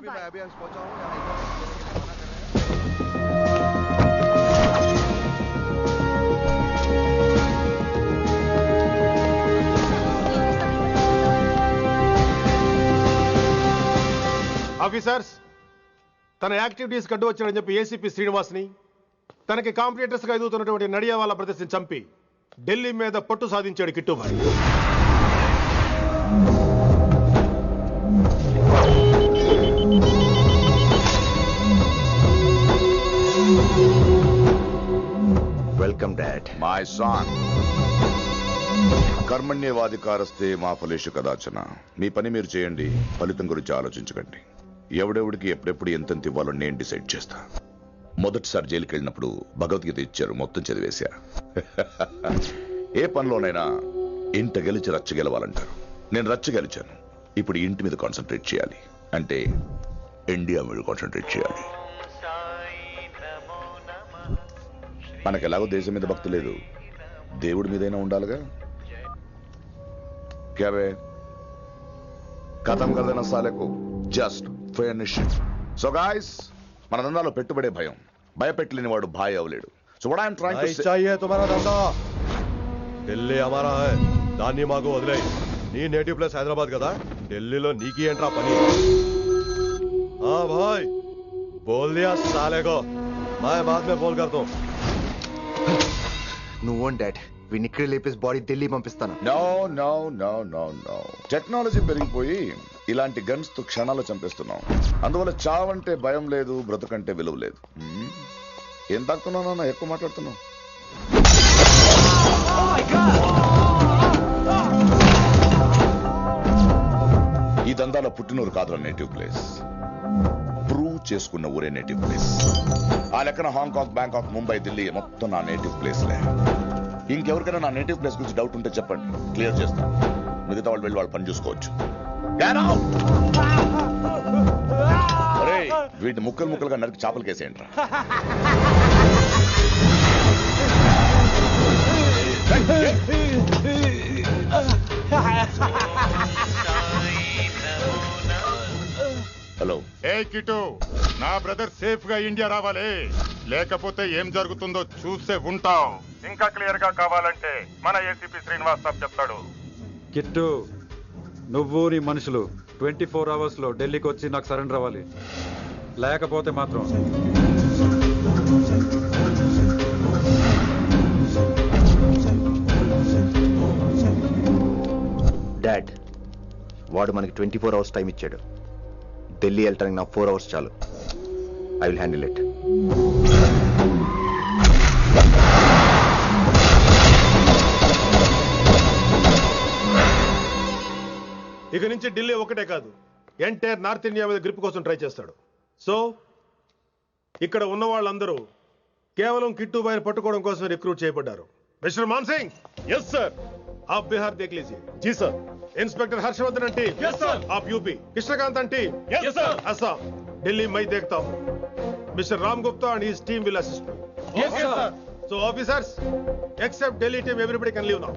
Officers, తన activities కడ్డు వచ్చాడని చెప్పి ఏసీపీ శ్రీనివాస్ని, తనకి కాంపిటేటర్స్ గా ఎదుగుతున్నటువంటి నడియావాలా బ్రదర్స్ ని చంపి ఢిల్లీ మీద పట్టు సాధించాడు Kittubhai. Welcome dad. My son, కర్మణ్యవాధికారస్తే మా ఫలేషు కదాచన. మీ పని మీరు చేయండి, ఫలితం గురించి ఆలోచించకండి. ఎవడెవడికి ఎప్పుడెప్పుడు ఎంతెంత ఇవ్వాలో నేను డిసైడ్ చేస్తా. మొదటిసారి జైలుకి వెళ్ళినప్పుడు భగవద్గీత ఇచ్చారు, మొత్తం చదివేశా. ఏ పనిలోనైనా ఇంట గెలిచి రచ్చ గెలవాలంటారు. నేను రచ్చ గెలిచాను. ఇప్పుడు ఇంటి మీద కాన్సన్ట్రేట్ చేయాలి, అంటే ఇండియా మీద కాన్సన్ట్రేట్ చేయాలి. మనకు ఎలాగో దేశం మీద భక్తి లేదు, దేవుడి మీదైనా ఉండాలిగా. క్యాబే ఖతం కదన సాలకు జస్ట్ ఫినిష్. సో గాయ్స్, మన దందాలో పెట్టుబడే భయం. భయపెట్టలేని వాడు భాయ్ అవలేడు. So what I am trying to say, चाहिए तुम्हारा धंधा, ఢిల్లీ हमारा है. దాన్ని మాకు వదిలేయ్. నీ నేటివ్ ప్లేస్ హైదరాబాద్ కదా, ఢిల్లీలో నీకి ఏంట్రా పని? हाँ भाई, बोल दिया साले को, मैं बाद में फोन करता हूँ. నువ్వు డాడ్, వీడిని ఇక్కడ లేపేసి బాడీ ఢిల్లీ పంపిస్తాను. No no no no no. Technology పెరిగిపోయి ఇలాంటి గన్స్ తో క్షణాలు చంపేస్తున్నాం. అందువల్ల చావంటే భయం లేదు, బ్రతుకంటే విలువ లేదు. ఏం తాగుతున్నావు? ఎక్కువ మాట్లాడుతున్నావు. ఈ దందాలో పుట్టినూరు కాదురా నేటివ్ ప్లేస్, ప్రూవ్ చేసుకున్న ఊరే నేటివ్ ప్లేస్. ఆ లెక్కన హాంకాంగ్, బ్యాంకాక్, ముంబై, ఢిల్లీ మొత్తం నా నేటివ్ ప్లేస్లే. ఇంకెవరికైనా నా నేటివ్ ప్లేస్ గురించి డౌట్ ఉంటే చెప్పండి, క్లియర్ చేస్తాను. మిగతా వాళ్ళు వెళ్ళి వాళ్ళు పని చూసుకోవచ్చు. వీటిని ముక్కలు ముక్కలుగా నరికి చేపలు కేసేయండి రా. హలో. ఏ కిటు, నా బ్రదర్ సేఫ్ గా ఇండియా రావాలి, లేకపోతే ఏం జరుగుతుందో చూసే ఉంటాం. ఇంకా క్లియర్ గా కావాలంటే మన ఏసీపీ శ్రీనివాస్ సాబ్ చెప్తాడు. కిట్టు, నువ్వు నీ మనుషులు 24 hours లో ఢిల్లీకి వచ్చి నాకు సరెండర్ అవ్వాలి. లేకపోతే మాత్రం డాడ్, వాడు మనకి 24 hours టైం ఇచ్చాడు. ఢిల్లీ వెళ్ళటానికి నాకు 4 hours చాలు. I will handle it. ఇక నుంచి ఢిల్లీ ఒకటే కాదు, ఎంటైర్ నార్త్ ఇండియా మీద గ్రిప్ కోసం ట్రై చేస్తాడు. సో ఇక్కడ ఉన్న వాళ్ళందరూ కేవలం కిట్టుబాయిని పట్టుకోవడం కోసం రిక్రూట్ చేయబడ్డారు. మిస్టర్ మాన్సింగ్. Yes sir. आप बिहार देख लीजिए. जी sir. Inspector Harshvardhan team. Yes sir. आप UP. Krishnakant team. Yes sir. Assam. Delhi मैं देखता हूँ. Mister Ram Gupta and his team will assist me. Yes sir. So officers, except Delhi team, everybody can leave now.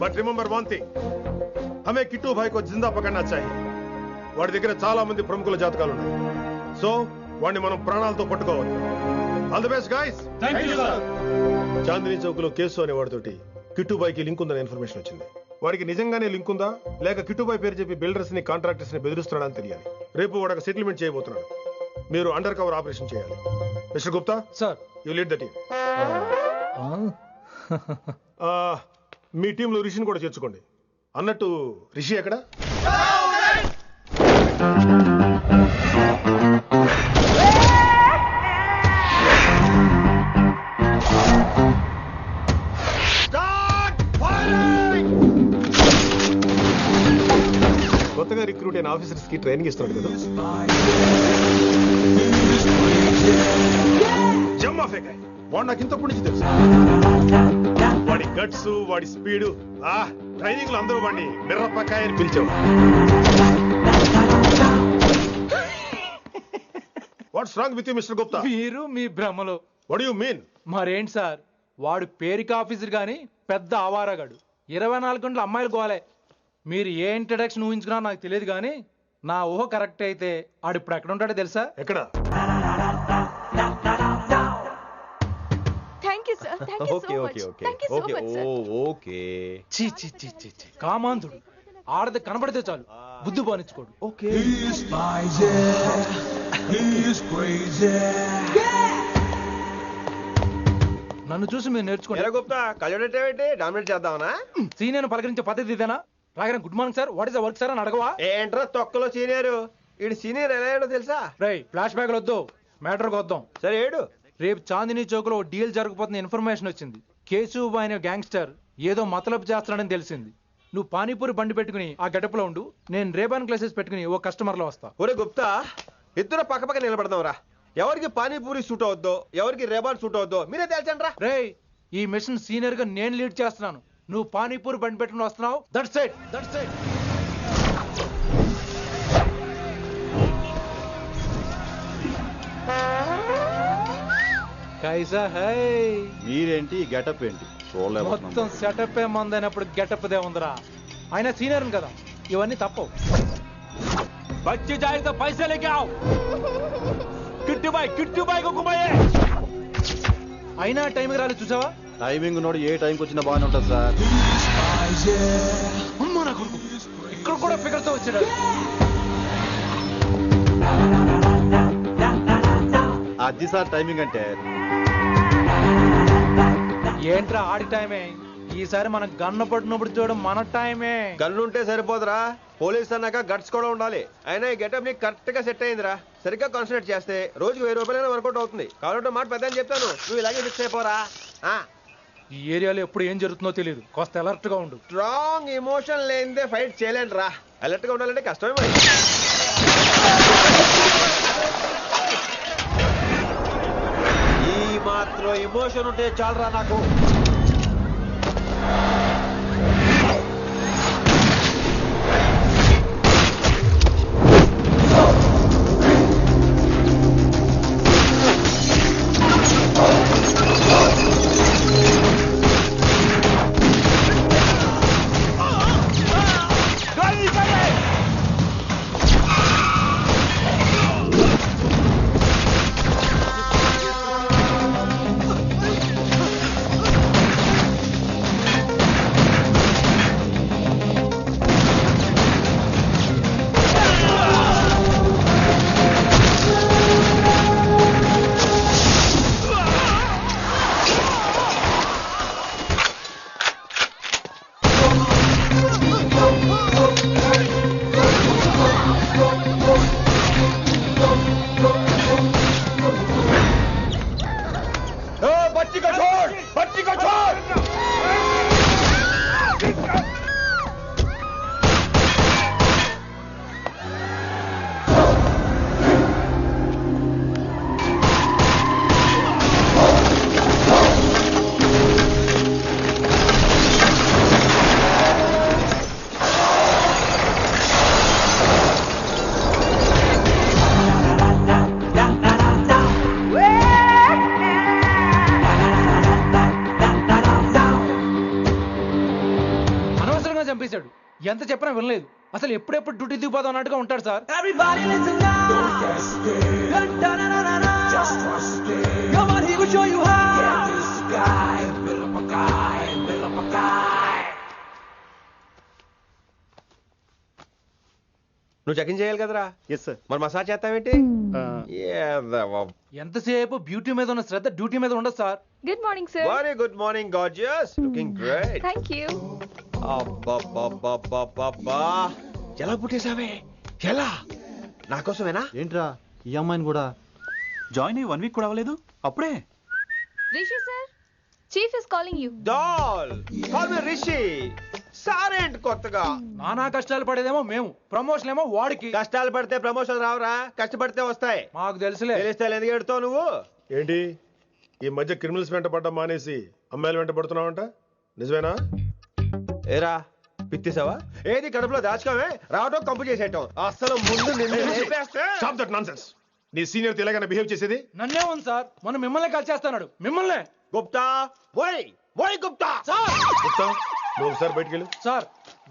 But remember one thing, हमें किट्टू भाई को जिंदा पकड़ना चाहिए. వాడి దగ్గర చాలా మంది ప్రముఖుల జాతకాలు ఉన్నాయి. సో వాడిని మనం ప్రాణాలతో పట్టుకోవాలి. All the best guys. Thank you sir. Chandni Chowk లో కేసు అనే వాడితోటి కిట్టుబాయికి లింక్ ఉందనే ఇన్ఫర్మేషన్ వచ్చింది. వాడికి నిజంగానే లింక్ ఉందా లేక కిట్టుబాయి పేరు చెప్పి బిల్డర్స్ ని కాంట్రాక్టర్స్ ని బెదిరిస్తున్నాడని తెలియాలి. రేపు వాడు ఒక సెటిల్మెంట్ చేయబోతున్నాడు. మీరు అండర్ కవర్ ఆపరేషన్ చేయాలి. Mister Gupta sir, you lead the team. మీ టీంలో రిషిని కూడా చేర్చుకోండి. అన్నట్టు రిషి ఎక్కడ? కొత్తగా రిక్రూట్ అయిన ఆఫీసర్స్ కి ట్రైనింగ్ ఇస్తున్నాడు కదా. జమ్మా ఫేకాయ్. వాడు నాకు ఇంతప్పటి నుంచి తెలుసు. వాడి గట్స్, వాడి స్పీడు, ట్రైనింగ్ లో అందరూ వాడిని మిర్రపకాయ అని పిలిచావు. What's wrong with you mister Gupta? మీరు మీ భ్రమలో. What you mean? మరేంటి సార్, వాడు పేరుకి ఆఫీసర్ గాని పెద్ద ఆవారగాడు. 24 గంటలు అమ్మాయిలు గోలే. మీరు ఏ ఇంట్రడక్షన్ ఊహించుకున్నా నాకు తెలియదు కానీ నా ఊహ కరెక్ట్ అయితే ఆడు ఇప్పుడు ఎక్కడ ఉంటాడో తెలుసా? ఎక్కడ? Thank you sir, thank you so much, thank you so much sir. Okay చీ చీ చీ చీ చీ. కామాంధుడు ఆడది కనబడితే చాలు బుద్ధి బానించుకోడు. ఓకే నన్ను చూసి మీరు నేర్చుకోండి. గుప్తా కళ్ళేంటి డామినేట్ చేద్దామనా? సీనియర్ పలకరించే పద్ధతి ఇదేనా? రాగానే good morning sir, what is the work sir అని అడగవా? ఏంట్రా తొక్కలో సీనియర్? ఈడు సీనియర్ ఎలా ఏడో తెలుసా? రై ఫ్లాష్ బ్యాక్ వద్దు, మ్యాటర్కి వద్దాం. సరే ఏడు. రేపు చాందినీ చౌక్ లో డీల్ జరగబోతున్న ఇన్ఫర్మేషన్ వచ్చింది. కేశూబాయ్ అనే గ్యాంగ్స్టర్ ఏదో మతలబు చేస్తున్నాడని తెలిసింది. నువ్వు పానీపూరి బండి పెట్టుకుని ఆ గడపలో ఉండు, నేను రేబాన్ క్లాసెస్ పెట్టుకుని ఓ కస్టమర్ లో వస్తా. ఒరే గుప్తా, ఇద్దరు పక్క పక్క నిలబడదాం రా. ఎవరికి పానీపూరి సూట్ అవుద్దో, ఎవరికి రేబాన్ సూట్ అవుద్దో మీరే తేల్చండి రా. రే ఈ మిషన్ సీనియర్ గా నేను లీడ్ చేస్తున్నాను, నువ్వు పానీపూరి బండి పెట్టుకుని వస్తున్నావు. That's it, that's it. కైసా హై? మీరేంటి గెటప్ ఏంటి? మొత్తం సెటప్ ఏ మందైనప్పుడు గెటప్ దే ఉందిరా. ఆయన సీనియర్ కదా, ఇవన్నీ తప్పవు. బచ్చి జాయితో పైసా లేకే ఆవ్. కిట్టు బాయ్ को घुमाए. అయినా టైంకి రాలేదు చూసావా? టైమింగ్ నోడు ఏ టైంకి వచ్చినా బాగానే ఉంటుంది సార్. అమ్మా నా కొడుకు ఇక్కడ కూడా ఫిగర్ తో వచ్చాడు. అది సార్ టైమింగ్ అంటే. ఏంట్రా ఆడి టైమే? ఈసారి మనం గన్ను పట్టినప్పుడు చూడడం మన టైమే. గన్నుంటే సరిపోదురా, పోలీస్ అన్నాక గట్స్ కూడా ఉండాలి. అయినా ఈ గెటప్ నీకు కరెక్ట్ గా సెట్ అయిందిరా. సరిగ్గా కాన్సన్ట్రేట్ చేస్తే రోజుకి 1000 రూపాయలైనా వర్కౌట్ అవుతుంది. కాబట్టి మాట పెద్ద అని చెప్తాను, నువ్వు ఇలాగే ఫిక్స్ అయిపోరా. ఈ ఏరియాలో ఎప్పుడు ఏం జరుగుతుందో తెలియదు, కాస్త అలర్ట్ గా ఉండు. స్ట్రాంగ్ ఎమోషన్ లేనిదే ఫైట్ చేయలేండి రా. అలర్ట్ గా ఉండాలంటే కష్టమే మరి. ఈ మాత్రం ఎమోషన్ ఉంటే చాలరా నాకు. చంపేశాడు. ఎంత చెప్పినా వినలేదు. అసలు ఎప్పుడెప్పుడు డ్యూటీ దిగిపోదాం అన్నట్టుగా ఉంటాడు సార్. నువ్వు చెకింగ్ చేయాలి కదరా? Yes sir. మరి మసాజ్ చేస్తావేంటి? ఎంతసేపు బ్యూటీ మీద ఉన్న శ్రద్ధ డ్యూటీ మీద ఉండదు sir. Good morning sir. Very good morning gorgeous, looking great. Thank you. అబ్బబ్బబ్బబ్బబ్బా, ఎలా పుట్టేసావే? ఎలా? నా కోసమేనా? ఏంట్రా ఈ అమ్మాయిని కూడా జాయిన్ అయ్యి 1 వీక్ కూడా అవ్వలేదు అప్పుడే? Rishi sir, chief is calling you. Doll call me Rishi. సారేంటి కొత్తగా? నానా కష్టాలు పడేదేమో మేము, ప్రమోషన్ ఏమో వాడికి. కష్టాలు పడితే ప్రమోషన్ రావురా, కష్టపడితే వస్తాయి. మాకు తెలుసులే. తెలిస్తే ఎందుకు ఎడుతావు నువ్వు? ఏంటి ఈ మధ్య క్రిమినల్స్ వెంట పడ్డం మానేసి అమ్మాయిలు వెంట పడుతున్నావంట, నిజమేనా? ఏరా పిత్తిసావా? ఏది కడుపులో దాచుకోవే, రావటం కంపు చేసేయటం. అసలు ముందు Stop that nonsense. నీ సీనియర్ తెలంగాణ బిహేవ్ చేసేది నన్నే ఉంది సార్. మనం మిమ్మల్ని కాల్ చేస్తున్నాడు. మిమ్మల్ని గుప్తా, ఓయ్ ఓయ్ గుప్తా. గుప్తా, నువ్వు ఒకసారి బయటికి వెళ్ళు. సార్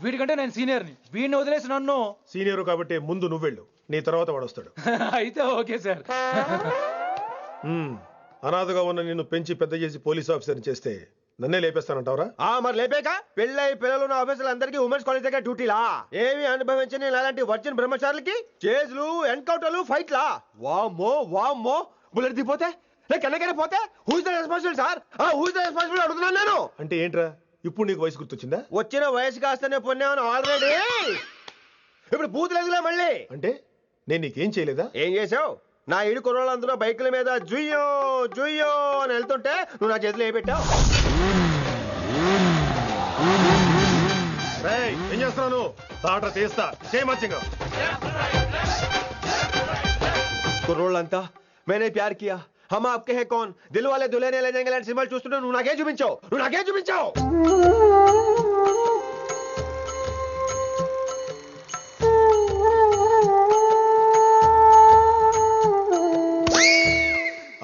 వీడికంటే నేను సీనియర్ని, వీడిని వదిలేసి నన్ను. సీనియర్ కాబట్టి ముందు నువ్వు వెళ్ళు, నీ తర్వాత వాడు వస్తాడు. అయితే ఓకే సార్. అనాథగా ఉన్న నిన్ను పెంచి పెద్ద చేసి పోలీస్ ఆఫీసర్ని చేస్తే నన్నే లేపేస్తానంటావరా? మరి లేపాక పెళ్ళై పిల్లలు ఉన్న ఆఫీసులు అందరికీ ఉమెన్స్ కాలేజ్ దగ్గర డ్యూటీలా? ఏమి అనుభవించని అలాంటి వర్జిన్ బ్రహ్మచారులకి చేజ్లు ఎన్కౌంటర్లు ఫైట్లా? వామ్మో వామ్మో, బుల్లెట్ దిగిపోతే లేక ఎన్నకైనా పోతే who is the responsible sir? Who is the responsible అడుగుతున్నాను నేను. అంటే ఏంట్రా ఇప్పుడు నీకు వయసు గుర్తొచ్చిందా? వచ్చిన వయసు కాస్తనే పొన్నాను ఆల్రెడీ. ఇప్పుడు బూతులేదులే మళ్ళీ. అంటే నేను నీకేం చేయలేదా? ఏం చేసావు? నా ఇడు కుర్రోళ్ళందరూ బైకుల మీద జుయ్యో జుయ్యో అని వెళ్తుంటే నువ్వు నా చేతిలో ఏ పెట్టావు? ఏం చేస్తున్నాను? తాట తీస్తా చేయమచ్చంగా. కుర్రోళ్ళంతా मैंने प्यार किया हम आपके हैं कौन दिल वाले दुल्हने ले जाएंगे सिंबल చూస్తుంటే నువ్వు నాకే చూపించావు.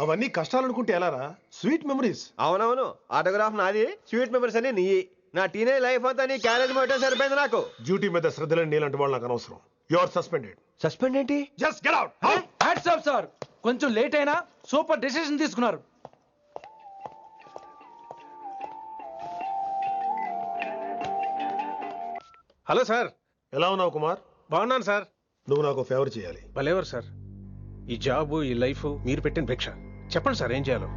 అవన్నీ కష్టాలు అనుకుంటే ఎలారా? Sweet memories. అవునవును, ఆటోగ్రాఫ్ నాది, స్వీట్ మెమరీస్ అని నీ. నా టీనేజ్ లైఫ్ అంతా నీ క్యారేజ్ మొత్తం సరిపోయింది నాకు. డ్యూటీ మీద శ్రద్ధలేని నీలాంటి వాళ్ళు నాకు అనవసరం. You are suspended. సస్పెండ్ ఏంటి? Just get out. Hats off sir, కొంచెం లేట్ అయినా సూపర్ డెసిషన్ తీసుకున్నారు. Hello sir. ఎలా ఉన్నావు కుమార్? బాగున్నాను సార్. నువ్వు నాకు ఫేవర్ చేయాలి. భలేవారు సార్. ఈ జాబు ఈ లైఫ్ మీరు పెట్టిన భిక్ష. చెప్పండి సార్ ఏం చేయాలో.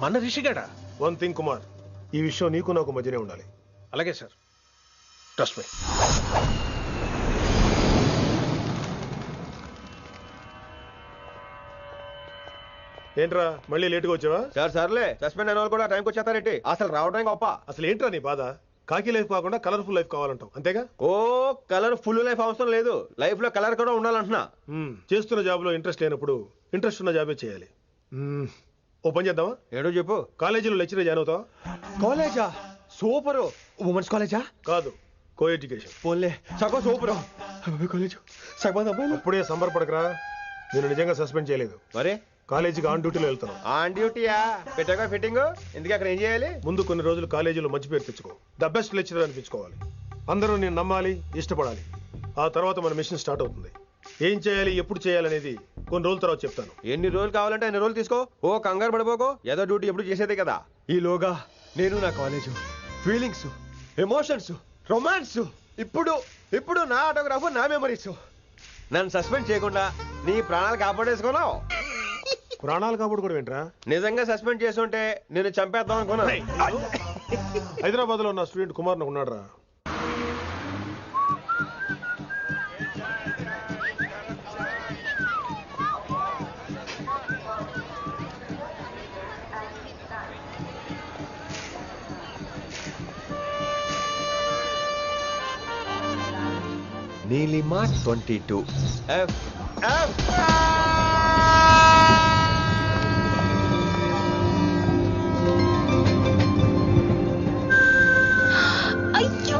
మన రిషిగాడా? వన్ థింగ్ కుమార్, ఈ విషయం నీకు నాకు మధ్యనే ఉండాలి. అలాగే సార్, ట్రస్ట్ మీ. ఏంట్రా మళ్ళీ లేటుగా వచ్చావా? సార్ సర్లే, సస్పెండ్ అయిన వాళ్ళు కూడా టైంకి వచ్చేస్తారేంటి? అసలు రావడం గొప్ప. అసలు ఏంట్రా నీ బాధ? కాకి లైఫ్ కాకుండా కలర్ఫుల్ లైఫ్ కావాలంటావు అంతేగా? ఓ కలర్ ఫుల్ లైఫ్ అవసరం లేదు, లైఫ్ లో కలర్ కూడా ఉండాలంటున్నా. చేస్తున్న జాబ్ లో ఇంట్రెస్ట్ లేనప్పుడు ఇంట్రెస్ట్ ఉన్న జాబే చేయాలి. ఓ పని చేద్దామా? ఏడో చెప్పు. కాలేజీలో లెక్చరర్ జాయిన్ అవుతావా? కాలేజా? సూపర్. ఉమెన్స్ కాలేజా? కాదు, కో ఎడ్యుకేషన్. పోన్లే, సగం సూపర్ కాలేజ్. సగం అబ్బాయిలు. అప్పుడే సంబరపడకరా, నేను నిజంగా సస్పెండ్ చేయలేదు. మరి కాలేజీకి ఆన్ డ్యూటీలో వెళ్తాను. ఆన్ డ్యూటీయా? పెట్టాక ఫిట్టింగ్ ఎందుకు? అక్కడ ఏం చేయాలి? ముందు కొన్ని రోజులు కాలేజీలో మంచి పేరు తెచ్చుకో, ద బెస్ట్ లెక్చరర్ అనిపించుకోవాలి. అందరూ నేను నమ్మాలి, ఇష్టపడాలి. ఆ తర్వాత మన మిషన్ స్టార్ట్ అవుతుంది. ఏం చేయాలి, ఎప్పుడు చేయాలనేది కొన్ని రోజుల తర్వాత చెప్తాను. ఎన్ని రోజులు కావాలంటే అన్ని రోజులు తీసుకో. ఓ కంగారు పడిపోకో, ఏదో డ్యూటీ ఎప్పుడు చేసేదే కదా. ఈలోగా నేను నా కాలేజు ఫీలింగ్స్, ఎమోషన్స్, రొమాన్స్, ఇప్పుడు నా ఆటోగ్రాఫ్, నా మెమరీస్. నన్ను సస్పెండ్ చేయకుండా నీ ప్రాణాలు కాపాడేసుకున్నావు. ప్రాణాలు కాపాడుకోవడం ఏంట్రా? నిజంగా సస్పెండ్ చేసుంటే నేను చంపేద్దాం అనుకున్నా. హైదరాబాద్ లో ఉన్న స్టూడెంట్ కుమార్ నాకు ఉన్నాడు రా. నీలిమా 22 F. అయ్యో,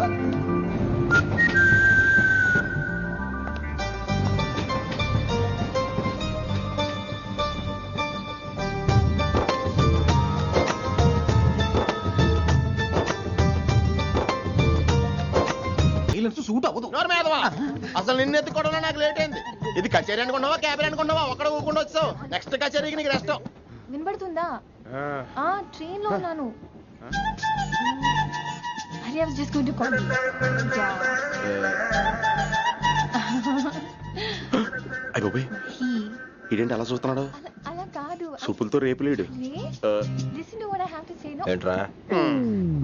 సూట్ అవ్వదు. అసలు నిన్ను ఎత్తుకోవడంలో నాకు లేట్ అయింది. ఇది కచేరీ అనుకున్నావా, క్యాబరీ అనుకున్నావా? ఒక్కడ ఊకుండా వచ్చావు. నెక్స్ట్ కచేరీకి నీకు రెస్ట్. వినబడుతుందా? ట్రైన్ లో ఉన్నాను. I was just going to call you. ఇదేంటి అలా చూస్తున్నాడు? అలా కాదు. సూపులతో రేపులేడు. Listen to what I have to say, no? ఏంట్రా?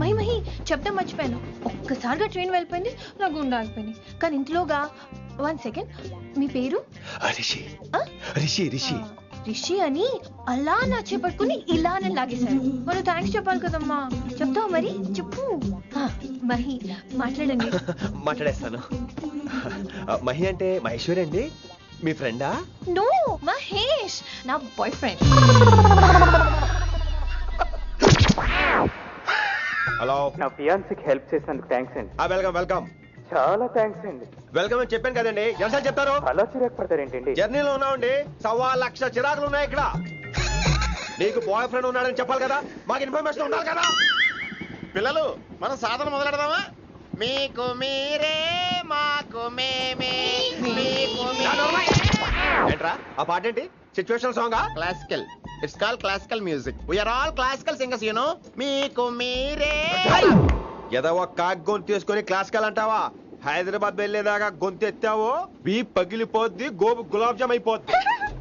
మహి చెప్తా మర్చిపోయాను. ఒక్కసారిగా ట్రైన్ వెళ్ళిపోయింది, నా గుండె ఆగిపోయింది. కానీ ఇంట్లోగా 1 సెకండ్, మీ పేరు? రిషి. రిషి రిషి రిషి అని అలా నా చేపట్టుకుని ఇలా నేను లాగేశారు. మనం థ్యాంక్స్ చెప్పాలి కదమ్మా. చెప్తావు మరి? చెప్పు. మహి మాట్లాడండి. మాట్లాడేస్తాను. మహి అంటే మహేశ్వరి అండి, మీ ఫ్రెండా? నో, మహేష్ నా బాయ్ ఫ్రెండ్. హలో. నా ఫియాన్సీకి హెల్ప్ చేసినందుకు థ్యాంక్స్ అండి. Welcome welcome. చాలా థ్యాంక్స్ అండి. వెల్కమ్ అని చెప్పాను కదండి, ఎంత చెప్తారు? అలా చిరాకు పడతారేంటండి? జర్నీలో ఉన్నామండి, 1,00,000 చిరాకులు ఉన్నాయి ఇక్కడ. నీకు బాయ్ ఫ్రెండ్ ఉన్నాడని చెప్పాలి కదా, మాకు ఇన్ఫర్మేషన్ ఉండాలి కదా. పిల్లలు మనం సాధన మొదలెడదామా? మీకు మీరే మాకు మేమే ఏంట్రా ఆ పాట ఏంటి? సిచ్యువేషన్ సాంగా? Classical. It's call classical music. We are all classical singers you know. మీకు మీరే ఏదో ఒక కాక్ గొంతు తీసుకొని క్లాసికల్ అంటావా? హైదరాబాద్ వెళ్ళేదాకా గొంతు ఎత్తావో బీ పగిలిపోద్ది, గోబు గులాబ్ జామ్ అయిపోద్ది.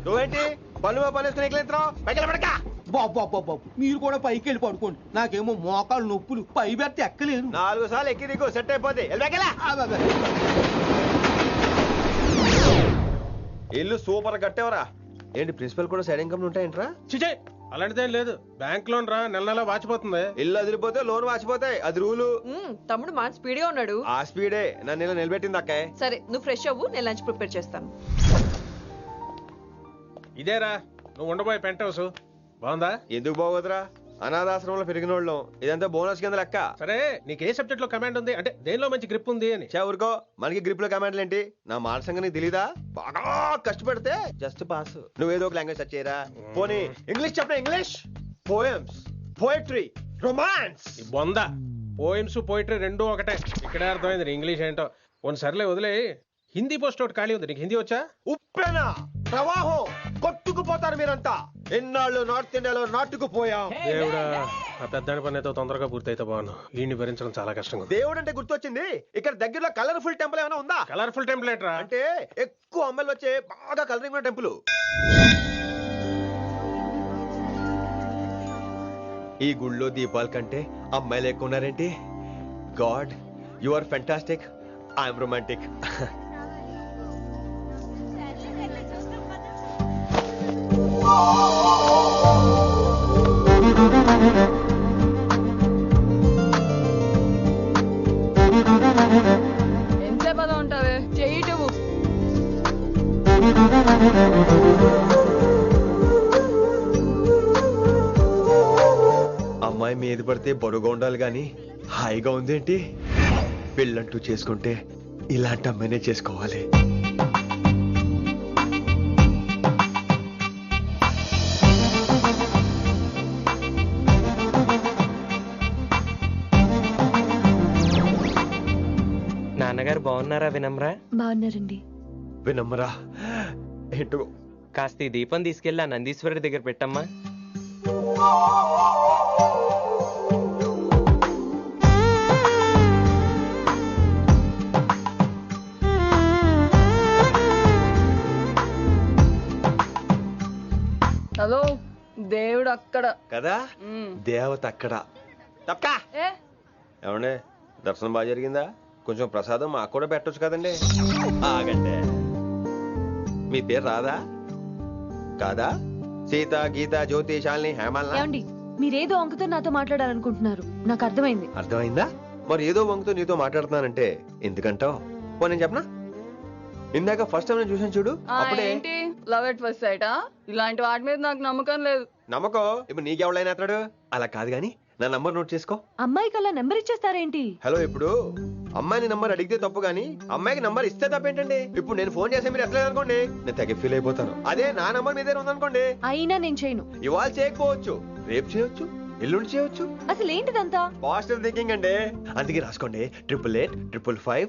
నువ్వేంటి పనులు పనేసుకుని ఎక్కలేదురావు? పైకి పడక బాబు మీరు కూడా పైకి వెళ్ళి పడుకోండి, నాకేమో మోకాలు నొప్పులు, పై బెర్త ఎక్కలేను. 4 సార్లు ఎక్కి దిగు, సెట్ అయిపోద్ది. ఇల్లు సూపర్ కట్టేవరా. ఏంటి ప్రిన్సిపల్ కూడా సైడ్ ఇన్కమ్ ఉంటాయంట్రా? చిచే అలాంటిదేం లేదు, బ్యాంక్ లోన్ రా నెల నెలా వాచిపోతుంది. ఇల్లు అదిరిపోతే లోన్ వాచిపోతాయి, అది రూలు. తమ్ముడు మాట స్పీడ్గా ఉన్నాడు. ఆ స్పీడే నన్ను ఇలా నిలబెట్టింది అక్కే. సరే నువ్వు ఫ్రెష్ అవ్వు, నేను లంచ్ ప్రిపేర్ చేస్తాను. ఇదేరా నువ్వు ఉండబోయే పెంట్ హౌస్, బాగుందా? ఎందుకు బాగోదురా, అనాథాశ్రమంలో పెరిగిన వాళ్ళం, ఇదంతా బోనస్ కింద లెక్క. సరే నీకు ఏ సబ్జెక్ట్ లో కమాండ్ ఉంది, అంటే దేనిలో మంచి గ్రిప్ ఉంది అని. ఊరుకో, మనకి గ్రిప్ లో కమాండ్లు ఏంటి? నా మాట సంగతి తెలీదా? బాగా కష్టపడితే జస్ట్ పాస్. నువ్వేదో ఒక లాంగ్వేజ్ సెర్చ్ చేయరా. పోనీ ఇంగ్లీష్ చెప్పిన ఇంగ్లీష్, పోయమ్స్, పోయట్రీ, రొమాన్స్. బొంద పోయిమ్స్ పోయిటరీ రెండూ ఒకటే. ఇక్కడే అర్థమైంది ఇంగ్లీష్ ఏంటో. కొన్ని సర్లే వదిలే, హిందీ పోస్ట్ ఒకటి ఖాళీ ఉంది, నీకు హిందీ వచ్చా? ఉప్పెన ప్రవాహం కొట్టుకుపోతారు మీరంతా. ఎన్నాళ్ళు నార్త్ ఇండియాలో నాటుకుపోయాం. దేవుడా ఆ పెద్దాడి పని అయితే తొందరగా పూర్తయితే బాగున్నాను, వీడిని భరించడం చాలా కష్టంగా. దేవుడు అంటే గుర్తొచ్చింది, ఇక్కడ దగ్గరలో కలర్ఫుల్ టెంపుల్ ఏమైనా ఉందా? కలర్ఫుల్ టెంపుల్ ఏంట్రా? అంటే ఎక్కువ అమ్మాయిలు వచ్చే బాగా కలరింగ్ ఉన్న టెంపుల్. ఈ గుళ్ళో దీపాల కంటే అమ్మాయిలు ఎక్కువ ఉన్నారేంటి? God you are fantastic, I'm romantic. ఎంతసేపు అలా ఉంటావే, చెయ్యటము. అమ్మాయి మీద పడితే బరువుగా ఉండాలి గాని హాయిగా ఉందేంటి? పెళ్ళంటూ చేసుకుంటే ఇలాంటి అమ్మాయినే చేసుకోవాలి. నాన్నగారు బాగున్నారా వినమ్రా? బాగున్నారండి. వినమ్రా ఏంటో కాస్త ఈ దీపం తీసుకెళ్ళి ఆ నందీశ్వరుడి దగ్గర పెట్టమ్మా. హలో, దేవుడు అక్కడ కదా, దేవత అక్కడ. తప్పకా ఏ ఏమండే, దర్శనం బాగా జరిగిందా? కొంచెం ప్రసాదం మాకు కూడా పెట్టొచ్చు కదండి. ఆగండి, మీ పేరు రాదా కాదా? సీత, గీత, జ్యోతి, శాలిని, హేమల్. ఏమండి, మీరేదో వంకతో నాతో మాట్లాడాలనుకుంటున్నారు, నాకు అర్థమైంది. అర్థమైందా? మరి ఏదో వంగుతో నీతో మాట్లాడుతున్నానంటే ఎందుకంటావు? పో నేను చెప్పనా, ఇందాక ఫస్ట్ టైం నేను చూసాను చూడు, అప్పుడే. ఏంటి లవ్ ఎట్ ఫస్ట్ సైటా? ఇలాంటి వాటి మీద నాకు నమ్మకం లేదు. నమ్మకం ఇప్పుడు నీకెవడైనా అతడు? అలా కాదు గాని నా నంబర్ నోట్ చేసుకో. అమ్మాయికి అలా నెంబర్ ఇచ్చేస్తారేంటి? హలో, ఇప్పుడు అమ్మాయిని నంబర్ అడిగితే తప్పు గానీ అమ్మాయికి నంబర్ ఇస్తే తప్పేంటండి? ఇప్పుడు నేను ఫోన్ చేస్తే మీరు ఎట్లేదు అనుకోండి, నేను తెగ ఫీల్ అయిపోతాను. అదే నా నంబర్ మీదే ఉందనుకోండి, అయినా నేను చేయను. ఇవాళ చేయకపోవచ్చు, రేపు చేయొచ్చు, ఎల్లుండి చేయొచ్చు. అసలు ఏంటిదంతా? పాజిటివ్ థింకింగ్ అండి. అందుకే రాసుకోండి 888 555.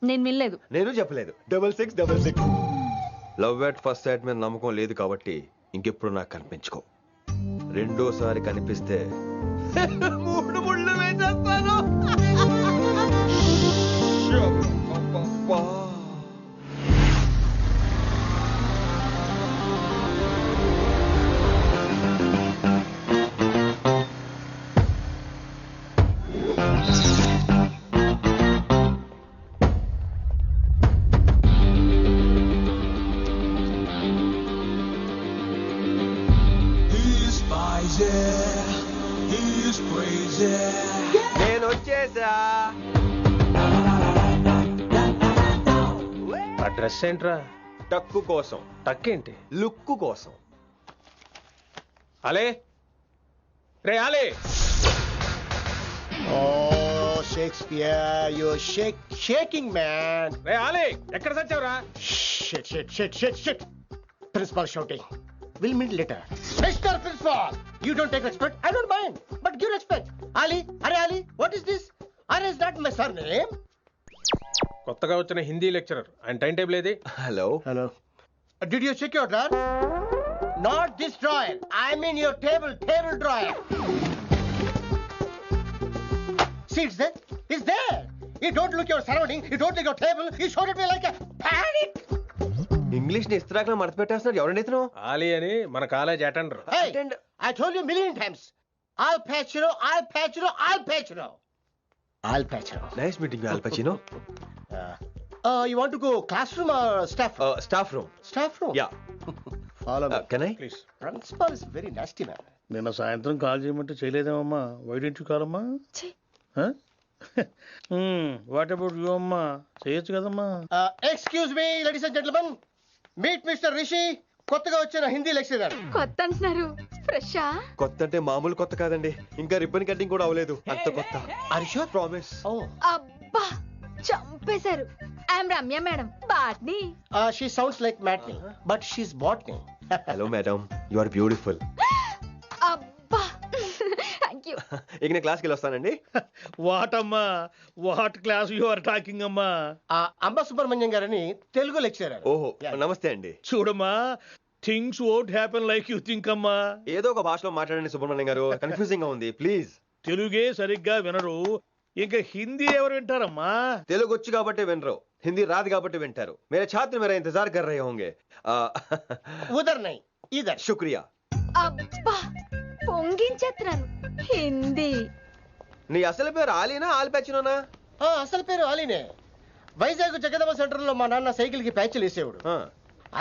నేను వినలేదు. నేను చెప్పలేదు 6666. లవ్ ఎట్ ఫస్ట్ సైట్ మీద నమ్మకం లేదు కాబట్టి ఇంకెప్పుడు నాకు కనిపించుకో. రెండోసారి కనిపిస్తే 3 ముళ్ళు వేసేస్తాను. నేను వచ్చేసా. ఆ డ్రెస్ ఏంట్రా? టక్కు కోసం. టక్కేంటి? లుక్కు కోసం. అలే రే, అలే. ఓ Shakespeare, you're shaking, man. రే ఆలీ ఎక్కడ సచ్చావురా? Shit. Principal shouting. We'll meet later. Mr. Principal, you don't take respect. I don't mind, but give respect. Ali, what is this? Ali is not my surname. కొత్తగా వచ్చిన Hindi lecturer ఆయన time table ఏది? Hello. Did you check your drawer? Not this drawer. I mean your table drawer. See, it's there. You don't look your surrounding. You don't look your table. You showed at me like a panic. English ని ఇస్త్రాక్ మడత పెట్టేస్తున్నాడు. ఎవరండి ఇతను? ఆలీ అని మన college attender. Hey, I told you a million times. Al Pacino. Nice meeting you, all పచినో. You want to go classroom or staff room? Staff room. Staff room? Yeah. Follow me. Can I? Please. Principal is very nasty man. నిన్న సాయంత్రం call చేయమంటే చేయలేదేమమ్మా? Why don't you call అమ్మా? What about you అమ్మా? చేయొచ్చు కదమ్మా. Excuse me, ladies and gentlemen. Meet Mr. Rishi. కొత్తగా వచ్చిన Hindi lecturer. కొత్త అంటున్నారు, ఫ్రెషా? కొత్త అంటే మామూలు కొత్త కాదండి, ఇంకా రిబ్బన్ కటింగ్ కూడా అవ్వలేదు, అంత కొత్త. Are you sure? Promise. అబ్బా చంపేశారు. I'm Ramya madam, botany. She sounds like Matney, but she's botany. Hello madam, you are beautiful. అబ్బా థ్యాంక్ యూ. ఇక నేను క్లాస్కి వెళ్ళొస్తానండి. వాట్ అమ్మా, what class you are talking అమ్మా? అంబ సుబ్రహ్మణ్యం గారని తెలుగు లెక్చరర్. ఓహో నమస్తే అండి. చూడమ్మా, things won't happen like you think అమ్మా. ఏదో ఒక భాషలో మాట్లాడండి సుబ్రహ్మణ్యం గారు, కన్ఫ్యూజింగ్ గా ఉంది ప్లీజ్. తెలుగే సరిగ్గా వినరు, ఇంకా హిందీ ఎవరు వింటారమ్మా? తెలుగు వచ్చు కాబట్టి వినరు, హిందీ రాదు కాబట్టి వింటారు. మేరే ఛాత్ర మేరా ఇంతజార్ కర్ రహే హోంగే. ఉదర్ నహీ ఇదర్. శుక్రియా. అబ్బా పొంగించేత్రాను. హిందీ. నీ అసలు పేరు ఆలీనా, ఆల్ పచినోనా? అసలు పేరు ఆలీనే. వైజాగ్ జగదమ్మ సెంటర్ లో మా నాన్న సైకిల్ కి ప్యాచ్లు వేసేవాడు.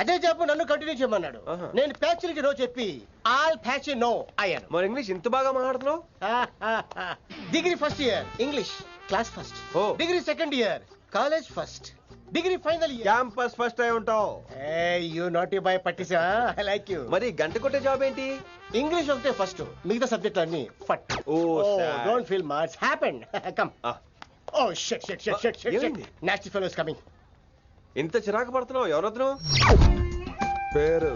అదే జాబ్ నన్ను కంటిన్యూ చేయమన్నాడు. నేను ప్యాచ్లకి నో చెప్పి ఆల్ ప్యాచ్ నో అయ్యాను. మరి ఇంగ్లీష్ ఇంత బాగా మాట్లాడుతున్నావు? Degree first year English class first, degree second year college first, degree final year campus first అయి ఉంటావు. యు నాటీ బాయ్ పట్టిసా. I like you. మరి గంట కొట్టే జాబ్ ఏంటి? ఇంగ్లీష్ ఒకటే ఫస్ట్, మిగతా సబ్జెక్ట్ అన్ని ఫట్. Don't feel much happened. Come. Oh shit. Nasty fellows coming. ఇంత చిరాకు పడుతున్నావు, ఎవరొద్దు? పేరు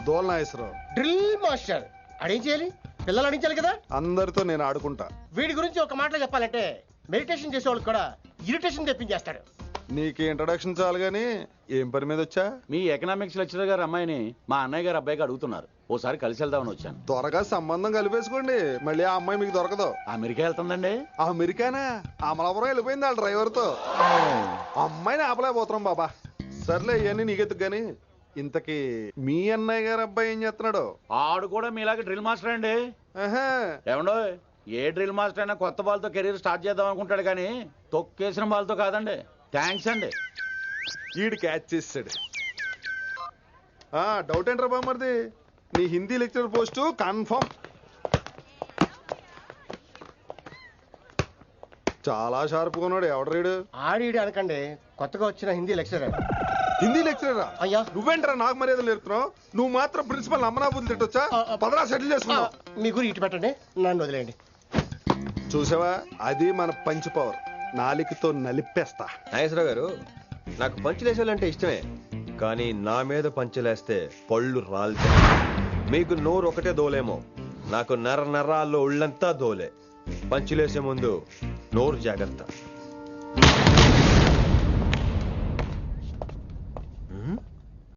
దోల్నాగేశ్వరరావు. Drill master. అడేం చేయాలి? పిల్లలు అడించాలి కదా. అందరితో నేను ఆడుకుంటా. వీడి గురించి ఒక మాటలో చెప్పాలంటే మెడిటేషన్ చేసే వాళ్ళకి కూడా ఇరిటేషన్ తెప్పించేస్తాడు. నీకు ఇంట్రడక్షన్ చాలు గానీ ఏం పని మీద వచ్చా? మీ ఎకనామిక్స్ లెక్చరర్ గారు అమ్మాయిని మా అన్నయ్య గారు అబ్బాయికి అడుగుతున్నారు, ఓసారి కలిసి వెళ్దామని వచ్చాను. త్వరగా సంబంధం కలిపేసుకోండి, మళ్ళీ ఆ అమ్మాయి మీకు దొరకదు. అమెరికా వెళ్తుందండి. అమెరికానా? అమలాపురం వెళ్ళిపోయింది వాళ్ళ డ్రైవర్ తో. అమ్మాయిని ఆపలేకపోతున్నాం బాబా. సర్లే ఇవన్నీ నీకెత్తుకు గాని, ఇంతకీ మీ అన్నయ్య గారు అబ్బాయి ఏం చేస్తున్నాడు? ఆడు కూడా మీలాగా డ్రిల్ మాస్టర్ అండి. ఏమండో, ఏ డ్రిల్ మాస్టర్ అయినా కొత్త బాల్తో కెరీర్ స్టార్ట్ చేద్దాం అనుకుంటాడు కానీ తొక్కేసిన బాల్తో కాదండి. థ్యాంక్స్ అండి. ఈడు క్యాచ్ చేసాడు. డౌట్ ఏంట్రా బామ్మర్ది, నీ హిందీ లెక్చరర్ పోస్ట్ కన్ఫర్మ్. చాలా షార్ప్గా ఉన్నాడు. ఎవడరీడు? ఆడీడు అనకండి, కొత్తగా వచ్చిన హిందీ లెక్చరర్. హిందీ లెక్చరరా? అయ్యా నువ్వేంట్రా నాకు మర్యాదలు నేర్పుతున్నావు? నువ్వు మాత్రం ప్రిన్సిపల్ అమ్మనాబుద్ధి తిట్టొచ్చా? పదరా సెటిల్ చేసుకున్నావు. మీ గురి ఇటు పెట్టండి, నన్ను వదిలేయండి. చూసావా, అది మన పంచ్ పవర్. నాలికతో నలిపేస్తా. నాగేశ్వరరావు గారు, నాకు పంచులేసాలంటే ఇష్టమే, కానీ నా మీద పంచులేస్తే పళ్ళు రాలితే. మీకు నోరు ఒకటే దోలేమో, నాకు నరాల్లో ఉళ్ళంతా దోలే. పంచులేసే ముందు నోరు జాగ్రత్త.